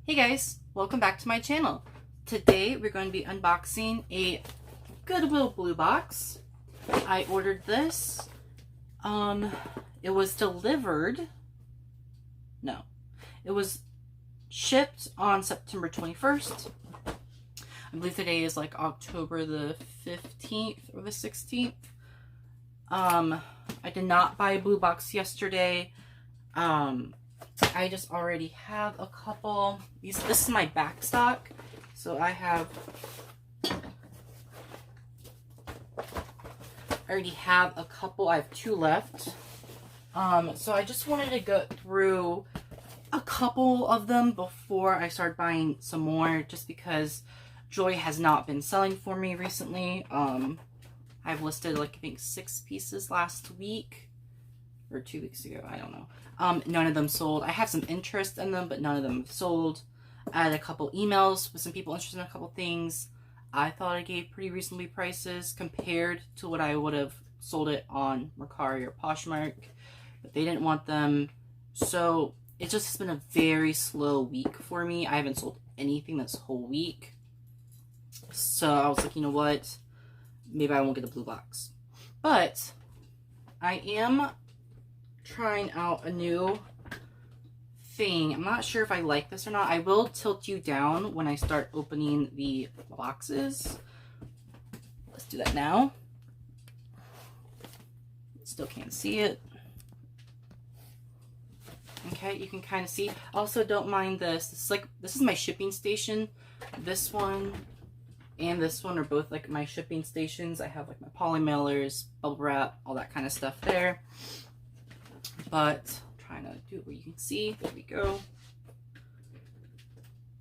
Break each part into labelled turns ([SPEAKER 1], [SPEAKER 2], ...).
[SPEAKER 1] Hey guys, welcome back to my channel. Today we're going to be unboxing a Goodwill Bluebox. I ordered this. It was delivered. No, it was shipped on September 21st. I believe today is like October the 15th or the 16th. I did not buy a blue box yesterday. I just already have a couple. This is my back stock. So I already have a couple. I have two left. So I just wanted to go through a couple of them before I start buying some more, just because Joy has not been selling for me recently. I've listed like I think 6 pieces last week or 2 weeks ago. I don't know. None of them sold. I have some interest in them, but none of them sold. I had a couple emails with some people interested in a couple things. I thought I gave pretty reasonably prices compared to what I would have sold it on Mercari or Poshmark, but they didn't want them. So it just has been a very slow week for me. I haven't sold anything this whole week. So I was like, you know what? Maybe I won't get a blue box. But I am trying out a new thing. I'm not sure if I like this or not. I will tilt you down when I start opening the boxes. Let's do that now. Still can't see it. Okay, you can kind of see. Also, don't mind this. This is my shipping station. This one and this one are both like my shipping stations. I have like my poly mailers, bubble wrap, all that kind of stuff there. But I'm trying to do it where you can see. There we go.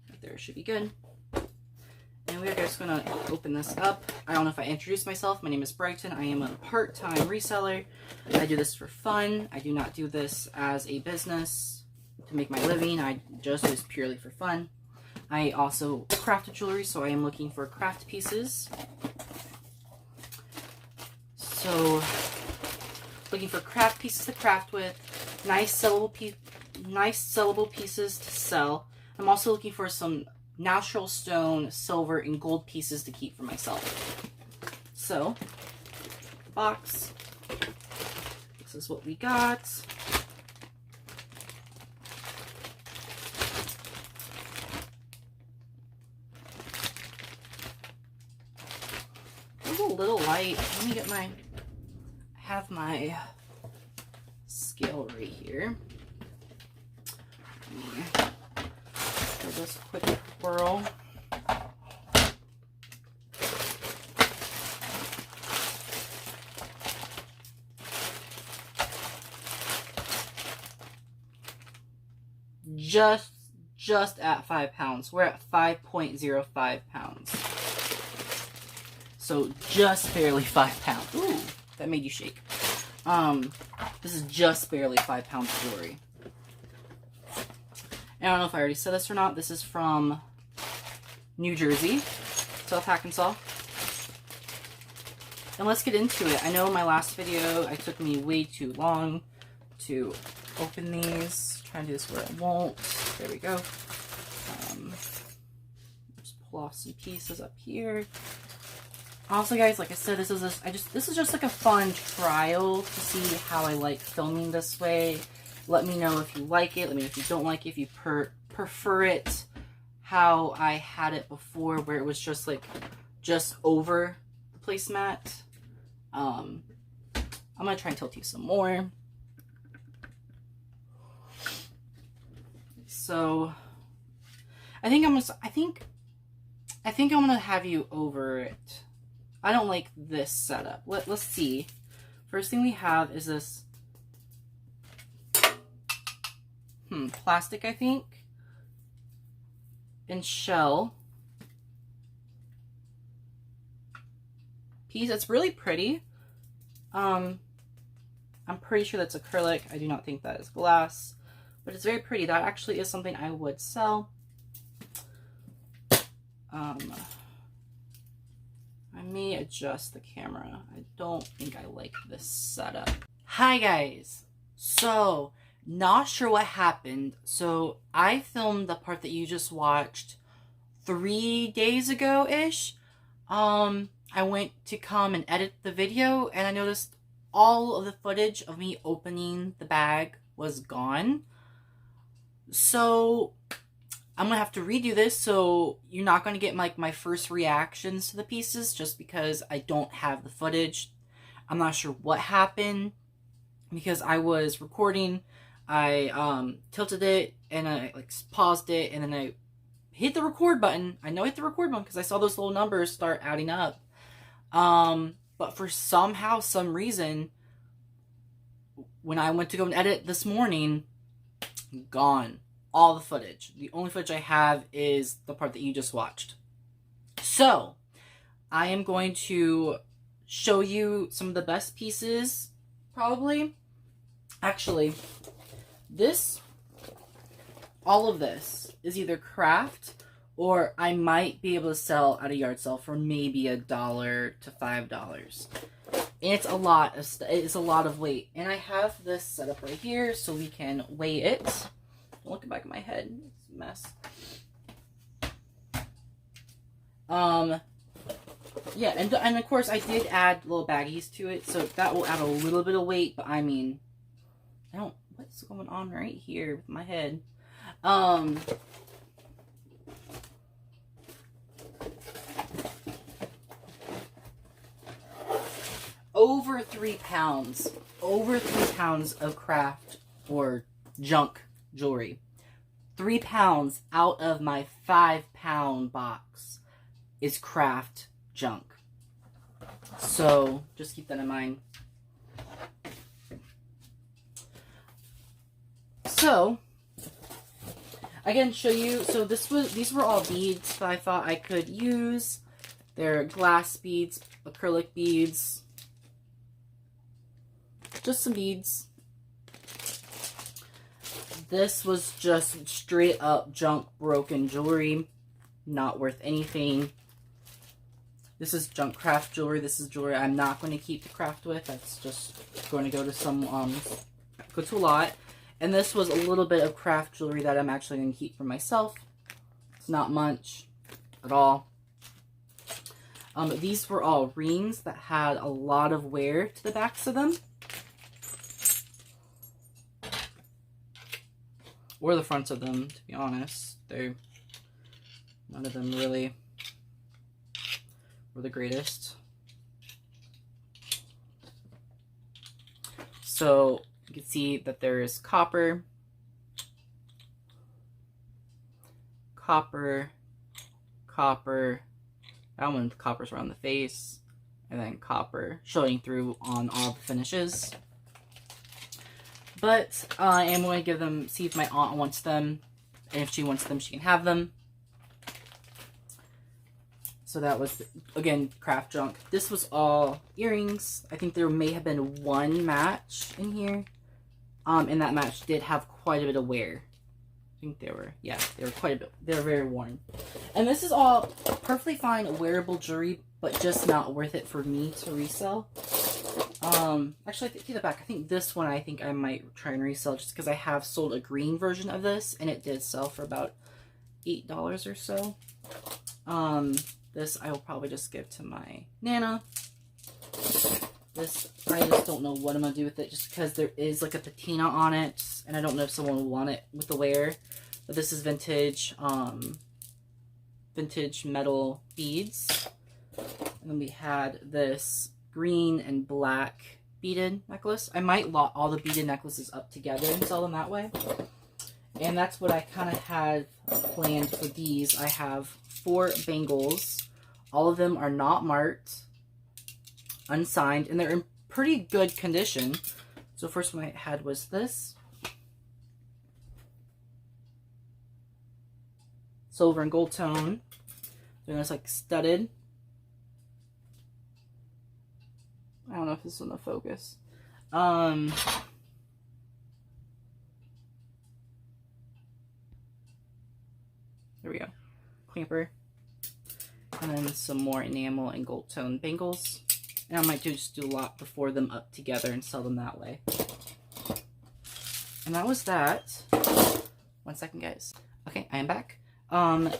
[SPEAKER 1] Right there should be good. And we're just gonna open this up. I don't know if I introduced myself. My name is Bryten. I am a part-time reseller. I do this for fun. I do not do this as a business to make my living. I just do this purely for fun. I also craft jewelry, so I am looking for craft pieces. So, looking for craft pieces to craft with, nice sellable pieces to sell. I'm also looking for some natural stone, silver, and gold pieces to keep for myself. So, box. This is what we got. It's a little light. Let me get my, I have my scale right here. Let me give this a quick whirl. Just at 5 pounds. We're at 5.05 pounds. So just barely 5 pounds. Ooh, that made you shake. This is just barely 5 pounds of jewelry. And I don't know if I already said this or not. This is from New Jersey, South Arkansas. And let's get into it. I know in my last video, it took me way too long to open these. Try and do this where it won't. There we go. Just pull off some pieces up here. Also, guys, like I said, this is just like a fun trial to see how I like filming this way. Let me know if you like it. Let me know if you don't like it. If you prefer it how I had it before, where it was just like just over the placemat. I'm gonna try and tilt you some more. So I think I'm gonna have you over it. I don't like this setup. Let's see. First thing we have is this plastic, I think, and shell piece. It's really pretty. I'm pretty sure that's acrylic. I do not think that is glass, but it's very pretty. That actually is something I would sell. I may adjust the camera. I don't think I like this setup. Hi guys. So Not sure what happened. So I filmed the part that you just watched 3 days ago-ish. I went to come and edit the video, and I noticed all of the footage of me opening the bag was gone. So I'm gonna have to redo this, so you're not gonna get like my first reactions to the pieces just because I don't have the footage. I'm not sure what happened because I was recording. I tilted it and I like paused it, and then I hit the record button. I know I hit the record button because I saw those little numbers start adding up. But for some reason, when I went to go and edit this morning, gone. All the footage. The only footage I have is the part that you just watched. So, I am going to show you some of the best pieces, probably. Actually, all of this is either craft, or I might be able to sell at a yard sale for maybe $1 to $5. And it's a lot of weight. And I have this set up right here so we can weigh it. Looking back at my head, it's a mess. Yeah, and of course I did add little baggies to it, so that will add a little bit of weight, but I mean, what's going on right here with my head? Over 3 pounds. Over 3 pounds of craft or junk jewelry. 3 pounds out of my 5-pound box is craft junk. So just keep that in mind. So I can show you. So these were all beads that I thought I could use. They're glass beads, acrylic beads, just some beads. This was just straight up junk, broken jewelry. Not worth anything. This is junk craft jewelry. This is jewelry I'm not going to keep the craft with. That's just going to go to a lot. And this was a little bit of craft jewelry that I'm actually going to keep for myself. It's not much at all. These were all rings that had a lot of wear to the backs of them. Or the fronts of them, to be honest. None of them really were the greatest. So you can see that there is copper, copper, copper. That one, the copper's around the face, and then copper showing through on all the finishes. But I am going to give them, see if my aunt wants them. And if she wants them, she can have them. So that was, again, craft junk. This was all earrings. I think there may have been one match in here. And that match did have quite a bit of wear. I think they were quite a bit. They were very worn. And this is all perfectly fine wearable jewelry, but just not worth it for me to resell. Actually, take that back. I think this one I might try and resell just because I have sold a green version of this and it did sell for about $8 or so. This I will probably just give to my Nana. This, I just don't know what I'm going to do with it just because there is like a patina on it and I don't know if someone will want it with the wear. But this is vintage, vintage metal beads. And then we had this green and black beaded necklace. I might lot all the beaded necklaces up together and sell them that way. And that's what I kind of had planned for these. I have 4 bangles. All of them are not marked, unsigned, and they're in pretty good condition. So first one I had was this. Silver and gold tone. Then it's like studded. I don't know if this is in the focus. There we go. Clamper. And then some more enamel and gold tone bangles. And I might just do a lot before them up together and sell them that way. And that was that. 1 second, guys. Okay, I am back.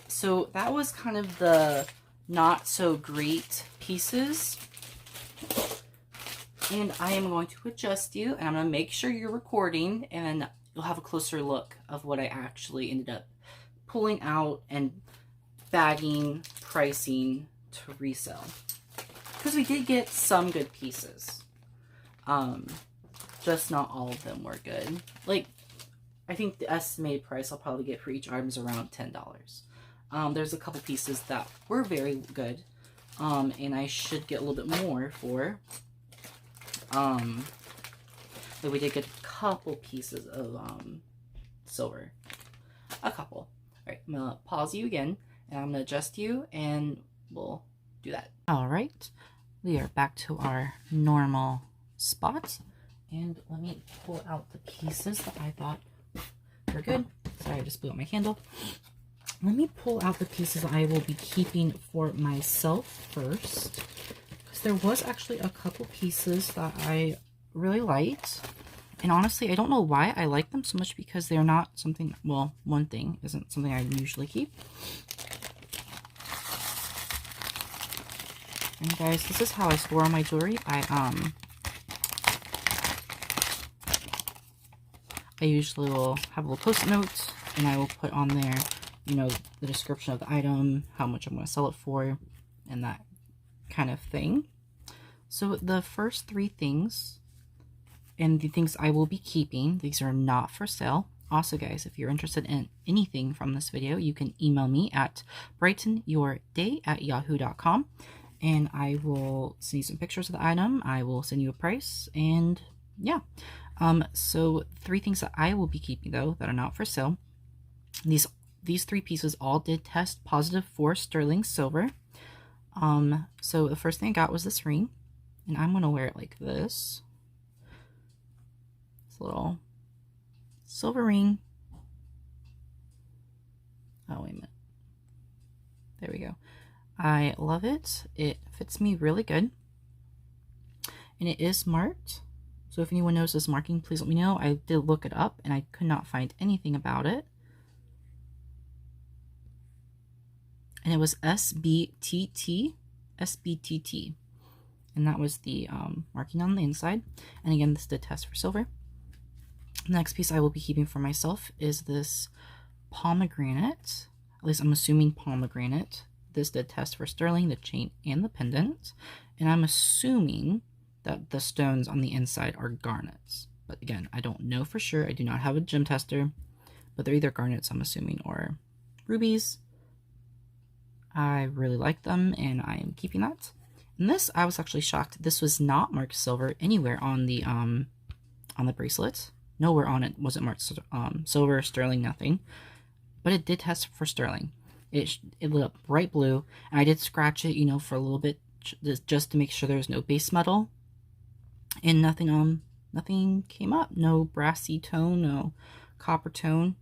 [SPEAKER 1] So that was kind of the not so great pieces. And I am going to adjust you, and I'm going to make sure you're recording, and then you'll have a closer look of what I actually ended up pulling out and bagging, pricing to resell. Because we did get some good pieces. Just not all of them were good. Like, I think the estimated price I'll probably get for each item is around $10. There's a couple pieces that were very good. And I should get a little bit more for. But we did get a couple pieces of silver. A couple. Alright, I'm going to pause you again. And I'm going to adjust you. And we'll do that. Alright. We are back to our normal spot. And let me pull out the pieces that I thought were good. Sorry, I just blew out my candle. Let me pull out the pieces I will be keeping for myself first. Because there was actually a couple pieces that I really liked. And honestly, I don't know why I like them so much, because they're not something, well, one thing isn't something I usually keep. And guys, this is how I store all my jewelry. I usually will have a little post-it note, and I will put on there, you know, the description of the item, how much I'm going to sell it for, and that kind of thing. So the first three things, and the things I will be keeping, these are not for sale. Also, guys, if you're interested in anything from this video, you can email me at BrytenYourDay@yahoo.com, and I will send you some pictures of the item. I will send you a price, and yeah. So three things that I will be keeping, though, that are not for sale. These three pieces all did test positive for sterling silver. So the first thing I got was this ring, and I'm gonna wear it like this. This little silver ring. Oh, wait a minute. There we go. I love it. It fits me really good. And it is marked. So if anyone knows this marking, please let me know. I did look it up and I could not find anything about it. And it was SBTT. SBTT. And that was the marking on the inside. And again, this did test for silver. The next piece I will be keeping for myself is this pomegranate. At least I'm assuming pomegranate. This did test for sterling, the chain and the pendant. And I'm assuming that the stones on the inside are garnets. But again, I don't know for sure. I do not have a gem tester. But they're either garnets, I'm assuming, or rubies. I really like them, and I am keeping that. And this, I was actually shocked. This was not marked silver anywhere on the bracelet. Nowhere on it was it marked silver, sterling, nothing. But it did test for sterling. It lit up bright blue, and I did scratch it, you know, for a little bit, just to make sure there was no base metal. And nothing came up. No brassy tone, no copper tone.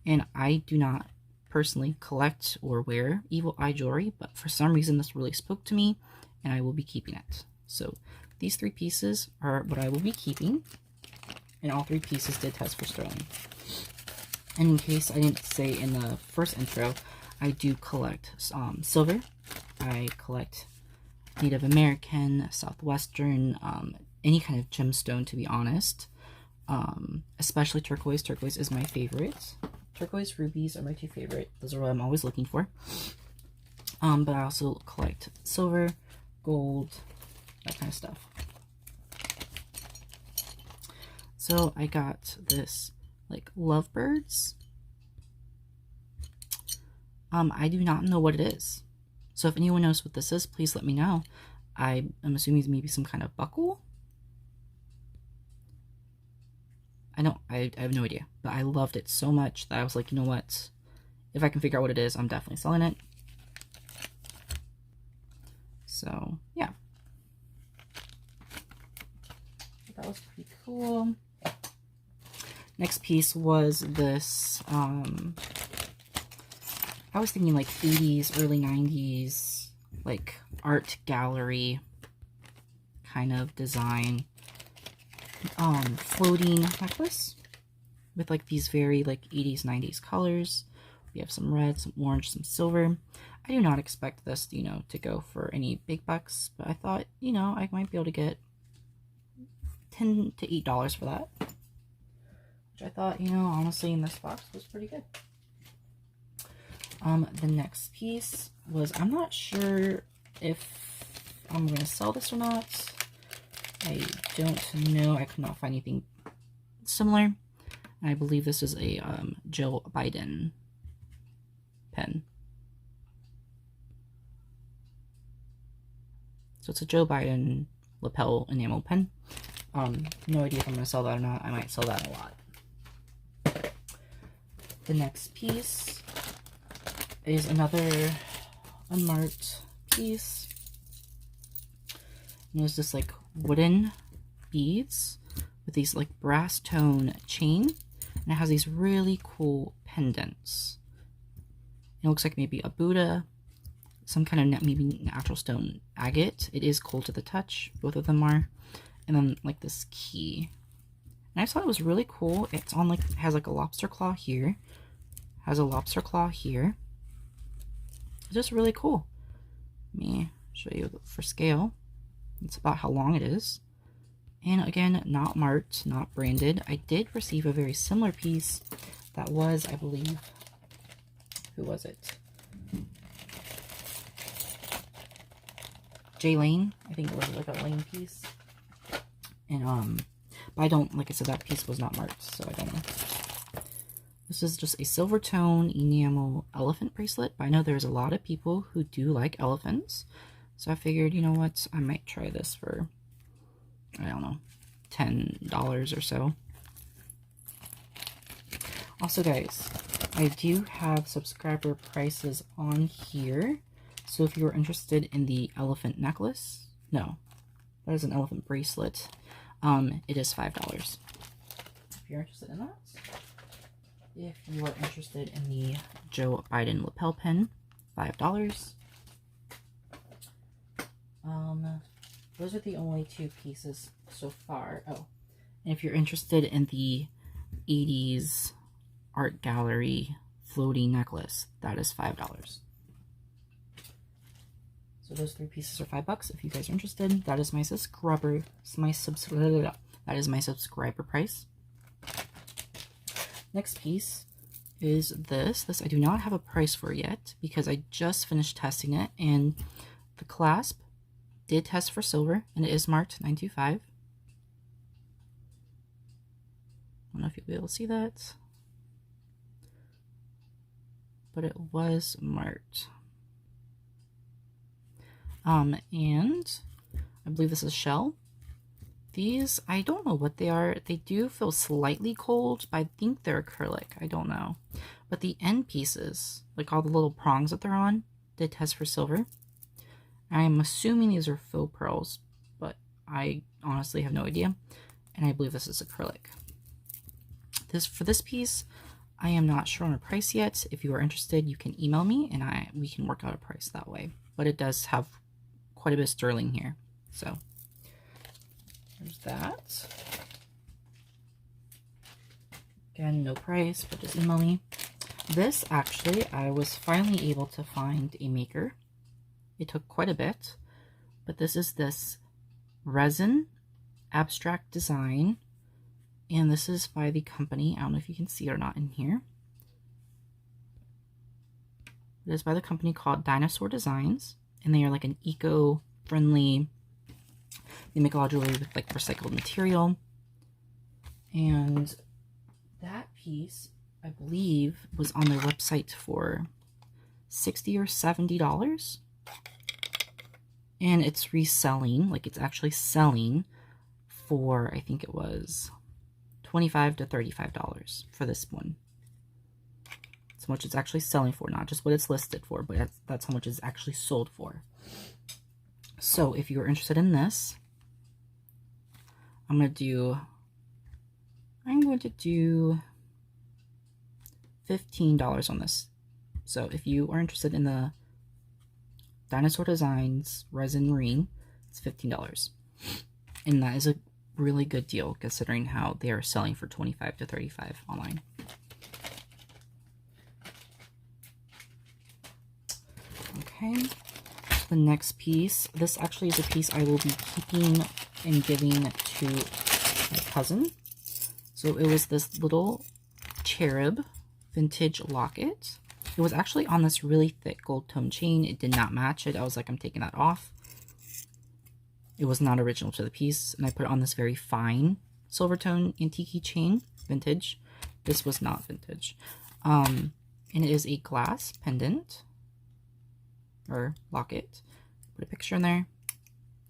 [SPEAKER 1] And I do not personally collect or wear evil eye jewelry, but for some reason this really spoke to me, and I will be keeping it. So these three pieces are what I will be keeping, and all three pieces did test for sterling. And in case I didn't say in the first intro, I do collect silver. I collect Native American, Southwestern, any kind of gemstone, to be honest. Especially turquoise. Turquoise is my favorite. Turquoise, rubies are my two favorite. Those are what I'm always looking for. But I also collect silver, gold, that kind of stuff. So I got this, like, lovebirds. I do not know what it is. So if anyone knows what this is, please let me know. I'm assuming it's maybe some kind of buckle. I have no idea. But I loved it so much that I was like, you know what? If I can figure out what it is, I'm definitely selling it. So, yeah. That was pretty cool. Next piece was this, I was thinking like 80s, early 90s, like art gallery kind of design. Floating necklace. with like these very like 80s, 90s colors. We have some red, some orange, some silver. I do not expect this, you know, to go for any big bucks, but I thought, you know, I might be able to get $10 to $8 for that. Which I thought, you know, honestly in this box was pretty good. The next piece was, I'm not sure if I'm going to sell this or not. I don't know. I could not find anything similar. I believe this is a Joe Biden pen. So it's a Joe Biden lapel enamel pen. No idea if I'm going to sell that or not. I might sell that a lot. The next piece is another unmarked piece. And there's this like wooden beads with these like brass tone chain. And it has these really cool pendants. It looks like maybe a Buddha, some kind of maybe natural stone agate. It is cold to the touch. Both of them are. And then like this key. And I just thought it was really cool. It's on like, it has like a lobster claw here. Has a lobster claw here. It's just really cool. Let me show you for scale. It's about how long it is. And again, not marked, not branded. I did receive a very similar piece that was, I believe, who was it? J Lane. I think it was like a Lane piece. And but I don't, like I said, that piece was not marked, so I don't know. This is just a silver tone enamel elephant bracelet, but I know there's a lot of people who do like elephants. So I figured, you know what, I might try this for, I don't know, $10 or so. Also, guys, I do have subscriber prices on here. So if you're interested in the elephant necklace, no, that is an elephant bracelet. It is $5. If you're interested in that. If you are interested in the Joe Biden lapel pen, $5. Those are the only two pieces so far. Oh, and if you're interested in the 80s art gallery floating necklace, that is $5. So those three pieces are $5. If you guys are interested, that is my subscriber price. Next piece is this. This I do not have a price for yet because I just finished testing it, and the clasp did test for silver, and it is marked 925. I don't know if you'll be able to see that, but it was marked. And I believe this is shell. These, I don't know what they are. They do feel slightly cold, but I think they're acrylic. I don't know. But the end pieces, like all the little prongs that they're on, did test for silver. I'm assuming these are faux pearls, but I honestly have no idea. And I believe this is acrylic. For this piece, I am not sure on a price yet. If you are interested, you can email me and we can work out a price that way. But it does have quite a bit of sterling here. So there's that. Again, no price, but just email me. This actually, I was finally able to find a maker. It took quite a bit, but this is this resin abstract design, and this is by the company. I don't know if you can see it or not in here. It is by the company called Dinosaur Designs, and they are like an eco-friendly. They make a lot of jewelry with like recycled material, and that piece, I believe, was on their website for $60 or $70. And it's reselling, like it's actually selling for, I think it was $25 to $35 for this one. That's how much it's actually selling for, not just what it's listed for, but that's how much it's actually sold for. So if you're interested in this, I'm going to do $15 on this. So if you are interested in the Dinosaur Designs resin ring, it's $15. And that is a really good deal considering how they are selling for $25 to $35 online. Okay, the next piece. This actually is a piece I will be keeping and giving to my cousin. So it was this little cherub vintage locket. It was actually on this really thick gold tone chain. It did not match it. I was like, I'm taking that off. It was not original to the piece, and I put it on this very fine silver tone antique chain, vintage. This was not vintage. And it is a glass pendant or locket. Put a picture in there.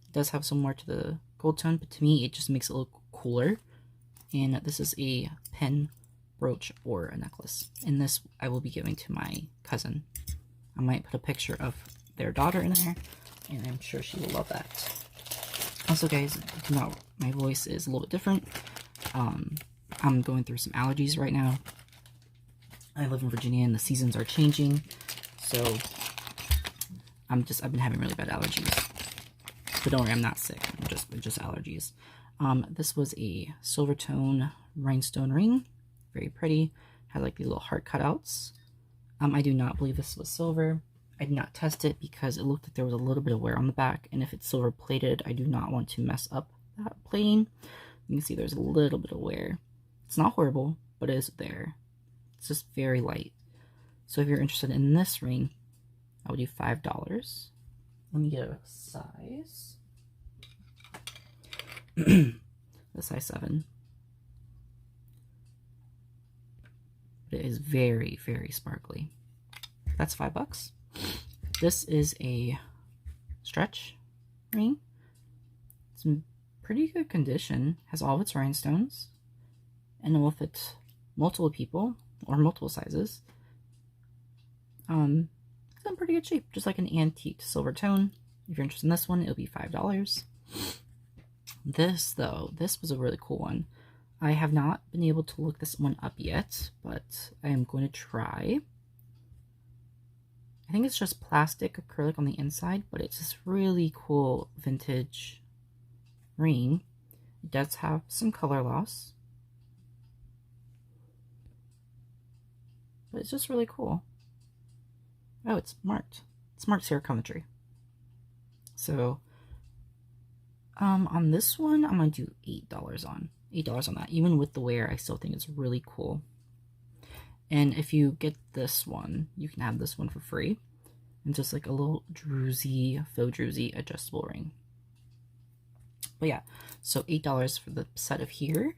[SPEAKER 1] It does have some more to the gold tone, but to me it just makes it look cooler. And this is a pen brooch or a necklace, and this I will be giving to my cousin. I might put a picture of their daughter in there, and I'm sure she will love that. Also, guys, do not, my voice is a little bit different. I'm going through some allergies right now. I live in Virginia and the seasons are changing, so I've been having really bad allergies. But don't worry, I'm not sick. I'm just allergies. This was a silver tone rhinestone ring. Very pretty. Had like these little heart cutouts. I do not believe this was silver. I did not test it because it looked like there was a little bit of wear on the back, and if it's silver plated, I do not want to mess up that plating. You can see there's a little bit of wear. It's not horrible, but it is there. It's just very light. So if you're interested in this ring, I would do $5. Let me get a size. The size 7. But it is very, very sparkly. That's $5. This is a stretch ring. It's in pretty good condition. Has all of its rhinestones. And it will fit multiple people or multiple sizes. It's in pretty good shape. Just like an antique silver tone. If you're interested in this one, it'll be $5. This, though, this was a really cool one. I have not been able to look this one up yet, but I am going to try. I think it's just plastic acrylic on the inside, but it's this really cool vintage ring. It does have some color loss, but it's just really cool. Oh, it's marked. It's marked sericometry. So, on this one, I'm going to do $8 on. $8 on that. Even with the wear, I still think it's really cool. And if you get this one, you can have this one for free. And just like a little druzy, faux druzy adjustable ring. But yeah, so $8 for the set of here.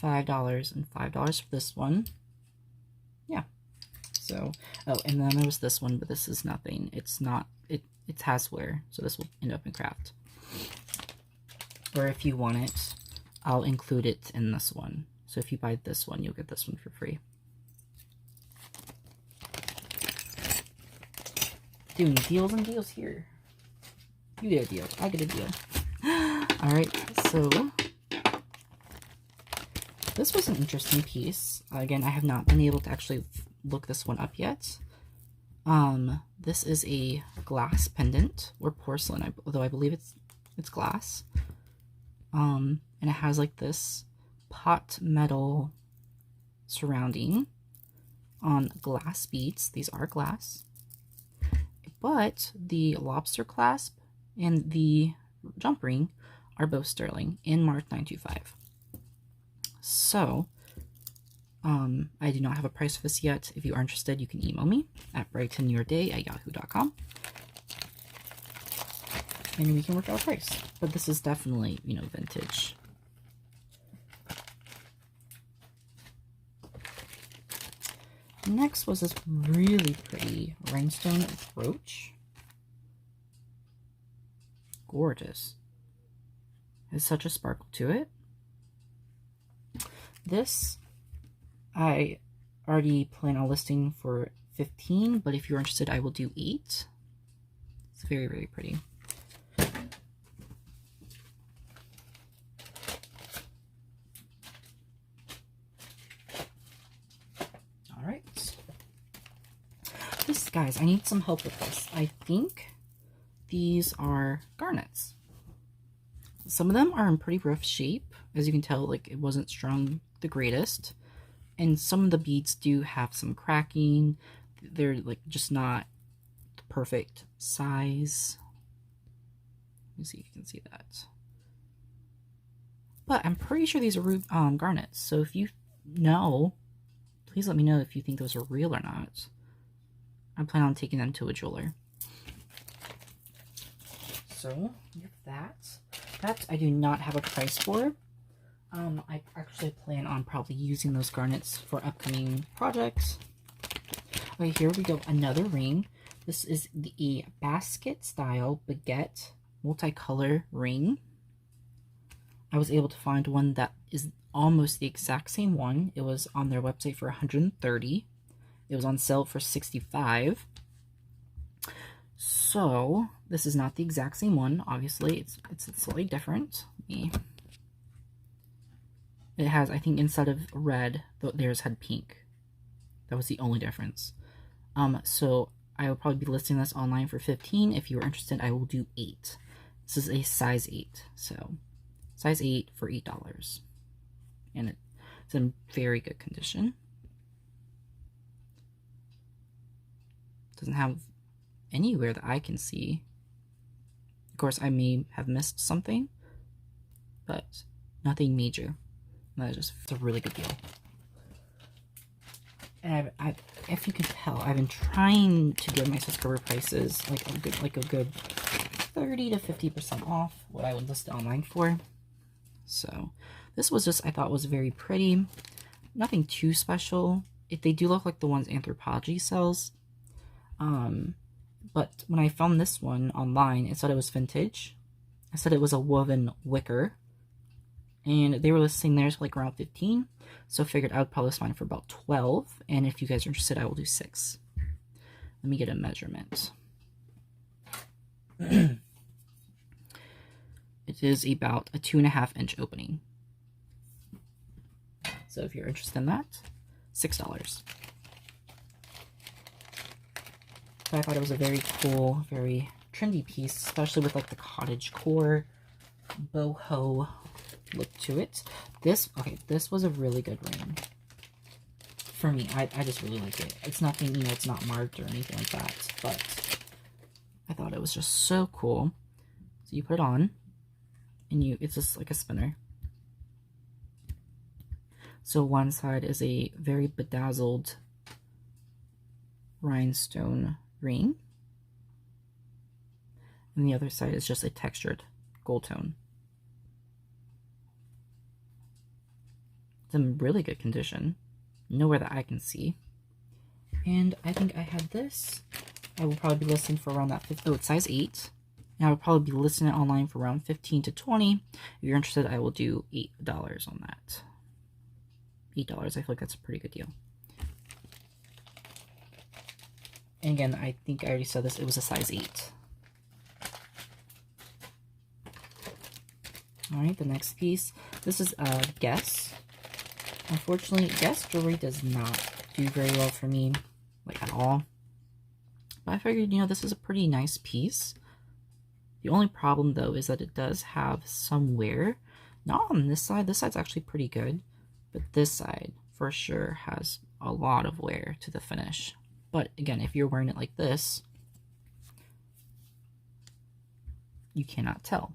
[SPEAKER 1] $5 and $5 for this one. Yeah. So, oh, and then there was this one, but this is nothing. It's not, it has wear, so this will end up in craft. Or if you want it, I'll include it in this one. So if you buy this one, you'll get this one for free. Doing deals and deals here. You get a deal. I get a deal. Alright, so this was an interesting piece. Again, I have not been able to actually look this one up yet. This is a glass pendant or porcelain, although I believe it's glass. And it has like this pot metal surrounding on glass beads. These are glass. But the lobster clasp and the jump ring are both sterling in Mark 925. So, I do not have a price for this yet. If you are interested, you can email me at BrytenYourDay@yahoo.com. And we can work out a price. But this is definitely, you know, vintage. Next was this really pretty rhinestone brooch. Gorgeous. It has such a sparkle to it. This, I already plan on listing for $15, but if you're interested, I will do $8. It's very, very pretty. Alright. This, guys, I need some help with this. I think these are garnets. Some of them are in pretty rough shape. As you can tell, like, it wasn't strung the greatest. And some of the beads do have some cracking. They're like just not the perfect size. Let me see if you can see that. But I'm pretty sure these are garnets. So if you know, please let me know if you think those are real or not. I plan on taking them to a jeweler. So you have that. That I do not have a price for. I actually plan on probably using those garnets for upcoming projects. Okay, here we go. Another ring. This is the basket style baguette multicolor ring. I was able to find one that is almost the exact same one. It was on their website for $130. It was on sale for $65. So this is not the exact same one. Obviously, it's slightly different. It has, I think, instead of red, theirs had pink. That was the only difference. So I will probably be listing this online for $15. If you are interested, I will do 8. This is a size 8. So size 8 for $8. And it's in very good condition. Doesn't have anywhere that I can see. Of course, I may have missed something, but nothing major. That is just, it's a really good deal. And if you can tell, I've been trying to give my subscriber prices like a good 30 to 50% off what I would list it online for. So this was just, I thought was very pretty. Nothing too special. They do look like the ones Anthropologie sells. But when I found this one online, it said it was vintage. I said it was a woven wicker. And they were listing theirs for like around 15. So I figured I would probably list mine for about 12. And if you guys are interested, I will do 6. Let me get a measurement. It is about a 2.5-inch opening. So if you're interested in that, $6. So I thought it was a very cool, very trendy piece, especially with like the cottage core boho look to it. This was a really good ring for me. I just really like it. It's nothing, you know, it's not marked or anything like that, but I thought it was just so cool. So you put it on, and it's just like a spinner. So one side is a very bedazzled rhinestone ring, and the other side is just a textured gold tone. It's in really good condition, nowhere that I can see. And I think I had this. I will probably be listing for around that 50. Oh, it's size 8. And I will probably be listing it online for around 15 to 20. If you're interested, I will do $8 on that. $8. I feel like that's a pretty good deal. And again, I think I already said this. It was a size 8. Alright, the next piece. This is Guess. Unfortunately, Guess jewelry does not do very well for me, like at all. But I figured, you know, this is a pretty nice piece. The only problem, though, is that it does have some wear. Not on this side. This side's actually pretty good. But this side, for sure, has a lot of wear to the finish. But, again, if you're wearing it like this, you cannot tell.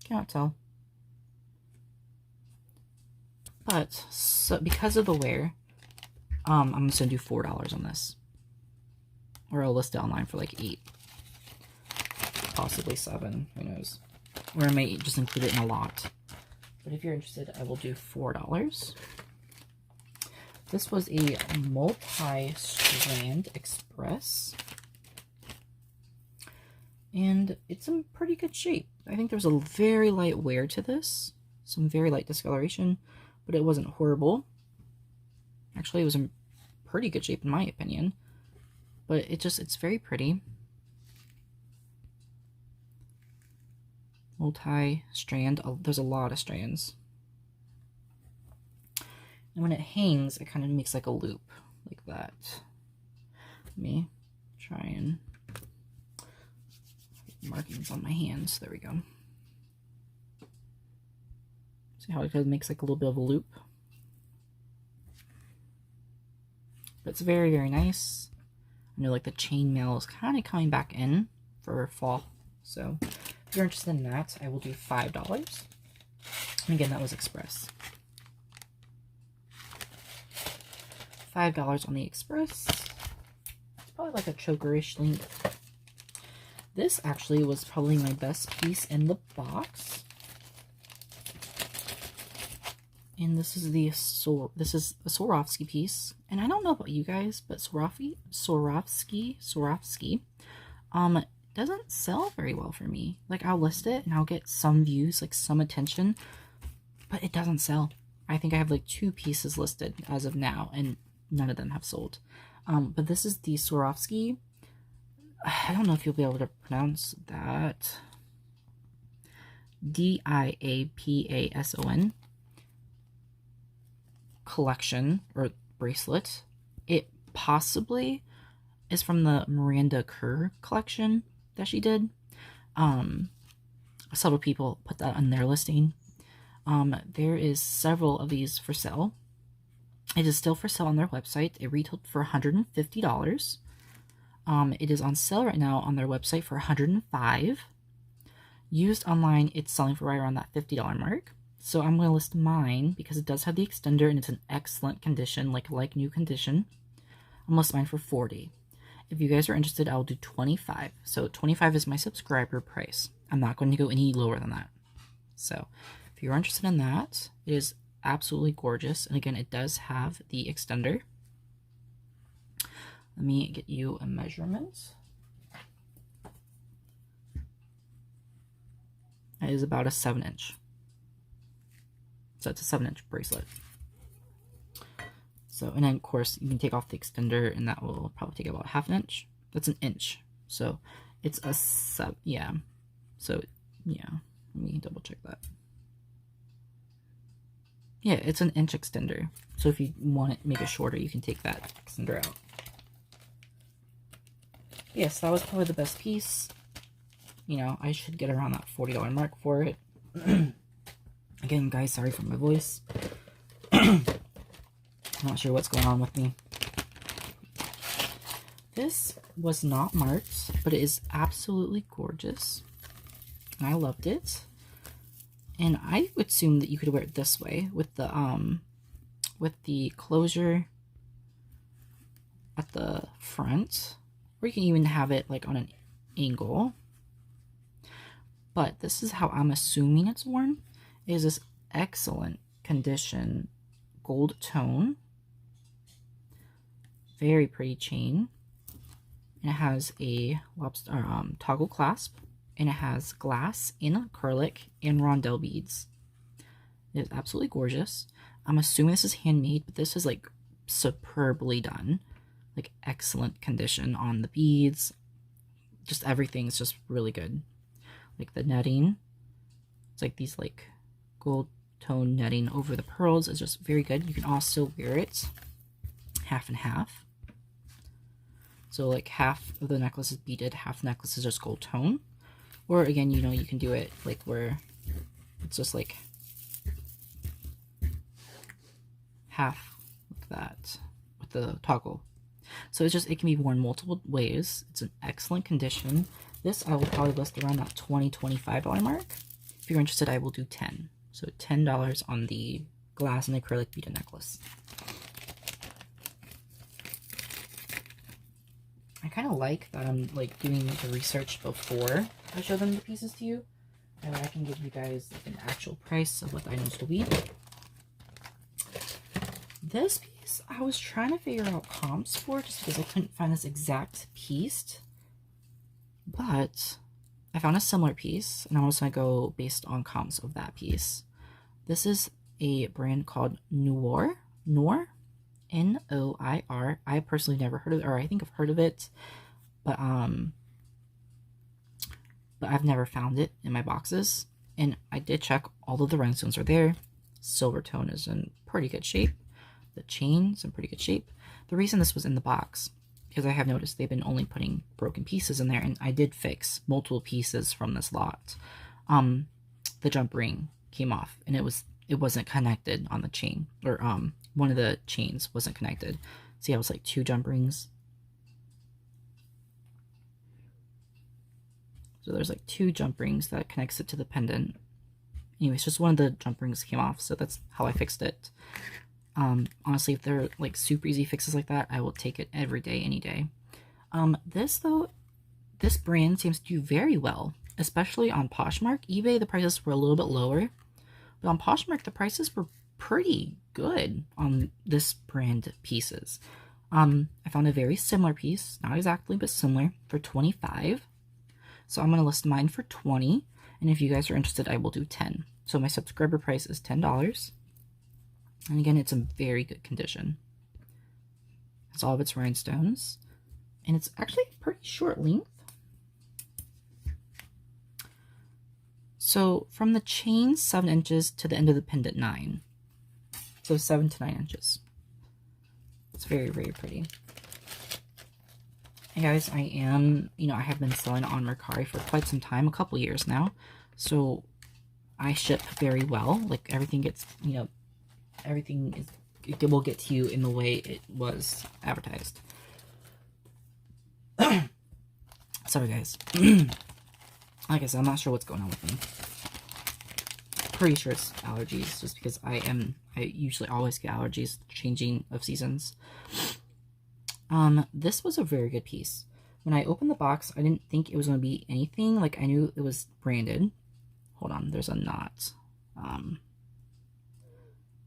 [SPEAKER 1] Cannot tell. But, so because of the wear, I'm just going to do $4 on this. Or I'll list it online for like 8. Possibly 7. Who knows. Or I may just include it in a lot. But if you're interested, I will do $4. This was a multi-strand express. And it's in pretty good shape. I think there's a very light wear to this. Some very light discoloration. But it wasn't horrible. Actually, it was in pretty good shape in my opinion. But it's very pretty. Multi-strand. There's a lot of strands. And when it hangs, it kind of makes like a loop. Like that. Let me try and... markings on my hands. There we go. See how it makes like a little bit of a loop? But it's very, very nice. I know like the chainmail is kind of coming back in for fall. So if you're interested in that, I will do $5. And again, that was express. $5 on the express. It's probably like a choker-ish length. This actually was probably my best piece in the box. And this is a Swarovski piece. And I don't know about you guys, but Swarovski doesn't sell very well for me. Like, I'll list it and I'll get some views, like some attention, but it doesn't sell. I think I have like 2 pieces listed as of now, and none of them have sold. But this is the Swarovski. I don't know if you'll be able to pronounce that. Diapason collection or bracelet. It possibly is from the Miranda Kerr collection that she did. Several people put that on their listing. There is several of these for sale. It is still for sale on their website. It retailed for $150. It is on sale right now on their website for $105. Used online, it's selling for right around that $50 mark. So I'm going to list mine because it does have the extender and it's in excellent condition, like new condition. I'm going to list mine for $40. If you guys are interested, I'll do $25. So $25 is my subscriber price. I'm not going to go any lower than that. So if you're interested in that, it is absolutely gorgeous. And again, it does have the extender. Let me get you a measurement. It is about a 7-inch. So it's a 7-inch bracelet. So, and then of course you can take off the extender and that will probably take about ½ inch. That's an inch. So it's a yeah. So yeah, let me double check that. Yeah, it's an inch extender. So if you want it to make it shorter, you can take that extender out. Yes, that was probably the best piece. You know, I should get around that $40 mark for it. Again, guys, sorry for my voice. I'm not sure what's going on with me. This was not marked, but it is absolutely gorgeous. And I loved it. And I would assume that you could wear it this way with the closure at the front. Or you can even have it like on an angle. But this is how I'm assuming it's worn. It is this excellent condition gold tone. Very pretty chain. And it has a lobster toggle clasp. And it has glass and acrylic and rondelle beads. It is absolutely gorgeous. I'm assuming this is handmade, but this is like superbly done. Like excellent condition on the beads. Just everything is just really good. Like the netting. It's like these like gold tone netting over the pearls is just very good. You can also wear it half and half. So like half of the necklace is beaded, half the necklace is just gold tone. Or again, you know, you can do it like where it's just like half like that with the toggle. So it's just, it can be worn multiple ways. It's an excellent condition. This I will probably list around that $20-25 mark. If you're interested, I will do $10. So $10 on the glass and acrylic beaded necklace. I kind of like that I'm like doing the research before I show them the pieces to you. And I can give you guys an actual price of what the items will be. This piece, I was trying to figure out comps for just because I couldn't find this exact piece. But I found a similar piece, and I'm just going to go based on comps of that piece. This is a brand called Noir. N-O-I-R. I personally never heard of it, or I think I've heard of it, but I've never found it in my boxes. And I did check, all of the rhinestones are there. Silver tone is in pretty good shape. The chain's in pretty good shape. The reason this was in the box, because I have noticed they've been only putting broken pieces in there, and I did fix multiple pieces from this lot. The jump ring came off, and it was it wasn't connected on the chain, or one of the chains wasn't connected. See, I was like 2 jump rings. So there's like 2 jump rings that connects it to the pendant. Anyways, just one of the jump rings came off, so that's how I fixed it. Honestly, if they're like super easy fixes like that, I will take it every day, any day. This though, this brand seems to do very well, especially on Poshmark. eBay, the prices were a little bit lower, but on Poshmark, the prices were pretty good on this brand pieces. I found a very similar piece, not exactly, but similar, for $25. So I'm going to list mine for $20, and if you guys are interested, I will do $10. So my subscriber price is $10. And again, it's in very good condition. It's all of its rhinestones. And it's actually pretty short length. So from the chain, 7 inches to the end of the pendant, 9. So 7 to 9 inches. It's very, very pretty. And guys, I have been selling on Mercari for quite some time, a couple years now. So I ship very well. Like everything gets, everything it will get to you in the way it was advertised. Sorry guys. Like I said, I'm not sure what's going on with me. Pretty sure it's allergies, just because I usually always get allergies changing of seasons. This was a very good piece. When I opened the box, I didn't think it was going to be anything. Like, I knew it was branded. Hold on, there's a knot. Let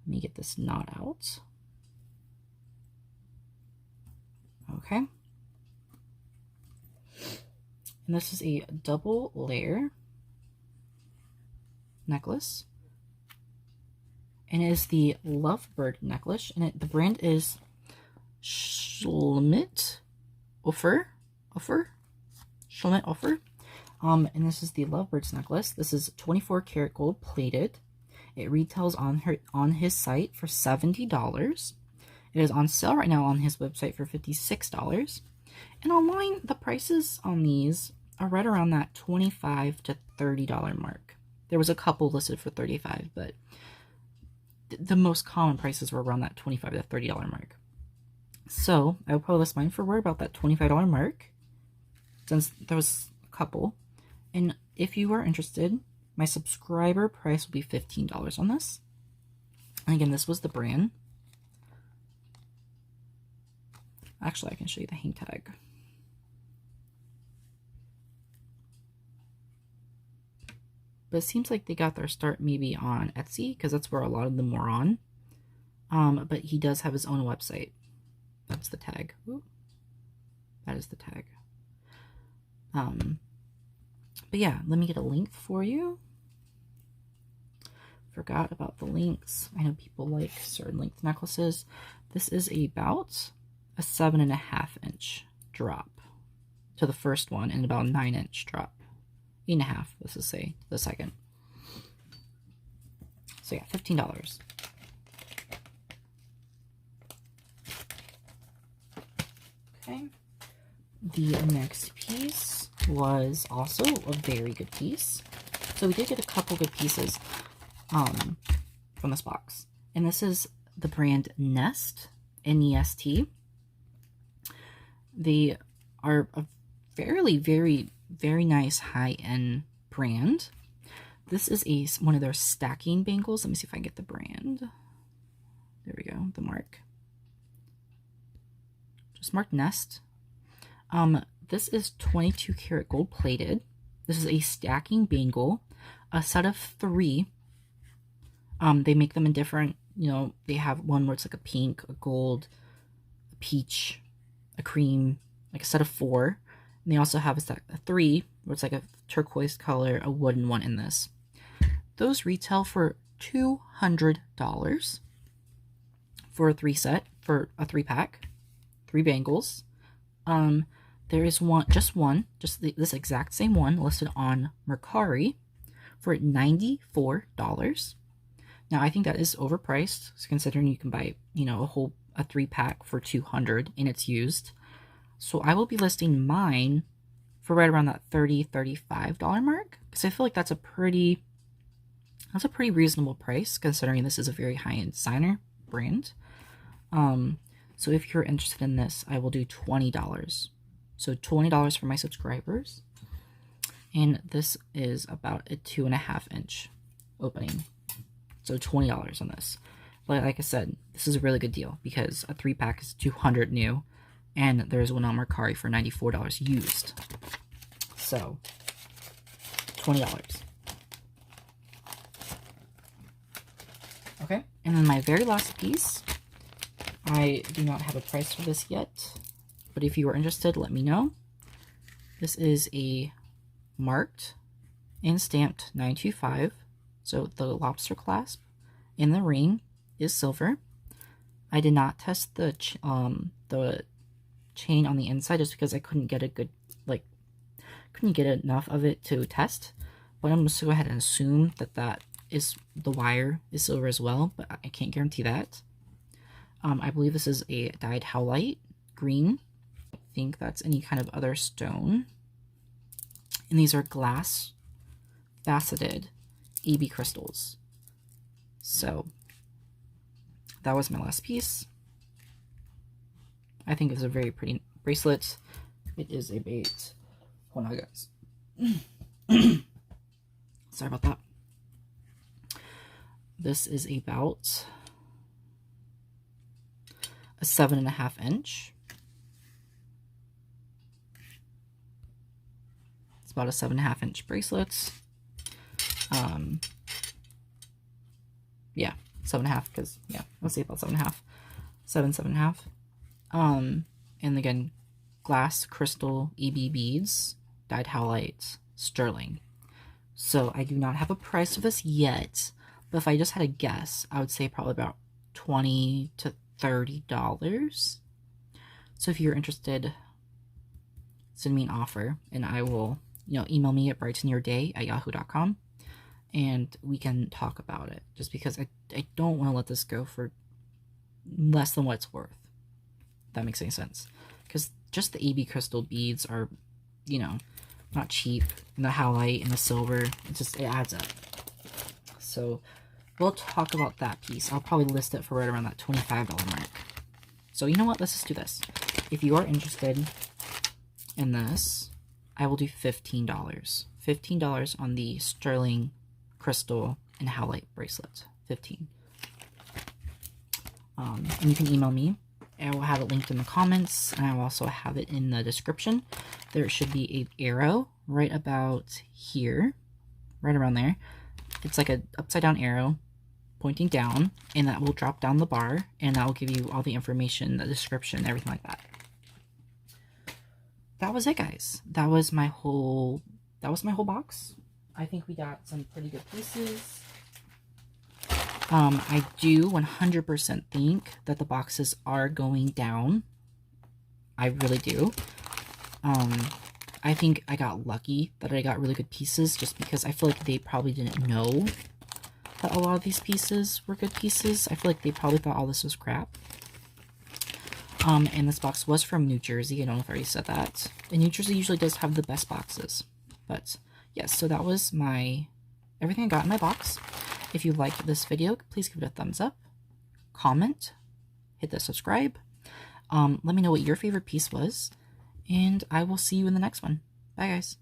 [SPEAKER 1] me get this knot out. Okay. And this is a double layer necklace. And it is the Lovebird necklace. And the brand is Schmidt Offer. And this is the Lovebirds necklace. This is 24 karat gold plated. It retails on his site for $70. It is on sale right now on his website for $56. And online, the prices on these are right around that $25 to $30 mark. There was a couple listed for $35, but the most common prices were around that $25 to $30 mark. So I will probably list mine for right about that $25 mark, since there was a couple. And if you are interested, my subscriber price will be $15 on this. And again, this was the brand. Actually, I can show you the hang tag. But it seems like they got their start maybe on Etsy, because that's where a lot of them were on. But he does have his own website. That's the tag. Ooh. That is the tag. But yeah, let me get a length for you. Forgot about the lengths. I know people like certain length necklaces. This is about a 7.5 inch drop to the first one, and about a 9 inch drop. 8.5, let's just say, the second. So yeah, $15. Okay. The next piece was also a very good piece. So we did get a couple good pieces from this box. And this is the brand Nest, N-E-S-T. They are a very nice high-end brand. This is one of their stacking bangles. Let me see if I can get the brand. There we go, the mark. Just marked Nest. This is 22 karat gold plated. This is a stacking bangle, a set of 3. They make them in different, they have one where it's like a pink, a gold, a peach, a cream, like a set of 4. And they also have a set of 3, where it's like a turquoise color, a wooden one in this. Those retail for $200 for a 3 pack, 3 bangles. There is just this exact same one listed on Mercari for $94. Now, I think that is overpriced, considering you can buy, a 3 pack for $200 and it's used. So I will be listing mine for right around that $30, $35 mark, because I feel like that's a pretty That's a pretty reasonable price considering this is a very high-end designer brand. So if you're interested in this, I will do $20. So $20 for my subscribers. And this is about a 2.5 inch opening. So $20 on this. But like I said, this is a really good deal because a 3-pack is $200 new. And there's one on Mercari for $94 used. So $20. Okay, and then my very last piece. I do not have a price for this yet, but if you are interested, let me know. This is a marked and stamped 925. So the lobster clasp in the ring is silver. I did not test the chain on the inside just because I couldn't get a good, couldn't get enough of it to test. But I'm just going to go ahead and assume that the wire is silver as well, but I can't guarantee that. I believe this is a dyed howlite green. I think that's any kind of other stone. And these are glass faceted EB crystals. So that was my last piece. I think it's a very pretty bracelet. It is a bait. Hold on, guys. Sorry about that. This is about a 7.5 inch. It's about a 7.5 inch bracelet. Yeah, 7.5 because let's say about 7.5, 7.5. And again, glass crystal EB beads, dyed howlite, sterling. So I do not have a price for this yet, but if I just had a guess, I would say probably about $20 to $30. So if you're interested, send me an offer and I will, email me at BrytenYourDay@yahoo.com and we can talk about it. Just because I don't want to let this go for less than what it's worth. If that makes any sense. Because just the EB crystal beads are, not cheap. And the howlite and the silver, it adds up. So we'll talk about that piece. I'll probably list it for right around that $25 mark. So you know what? Let's just do this. If you are interested in this, I will do $15. $15 on the sterling crystal and howlite bracelet. $15. And you can email me. I will have it linked in the comments, and I will also have it in the description. There should be an arrow right about here, right around there. It's like an upside down arrow pointing down, and that will drop down the bar, and that will give you all the information, the description, everything like that. That was it, guys. That was my whole box. I think we got some pretty good pieces. I do 100% think that the boxes are going down. I really do. I think I got lucky that I got really good pieces just because I feel like they probably didn't know that a lot of these pieces were good pieces. I feel like they probably thought all this was crap. And this box was from New Jersey. I don't know if I already said that. And New Jersey usually does have the best boxes. But yes, so that was everything I got in my box. If you liked this video, please give it a thumbs up, comment, hit the subscribe. Let me know what your favorite piece was, and I will see you in the next one. Bye, guys.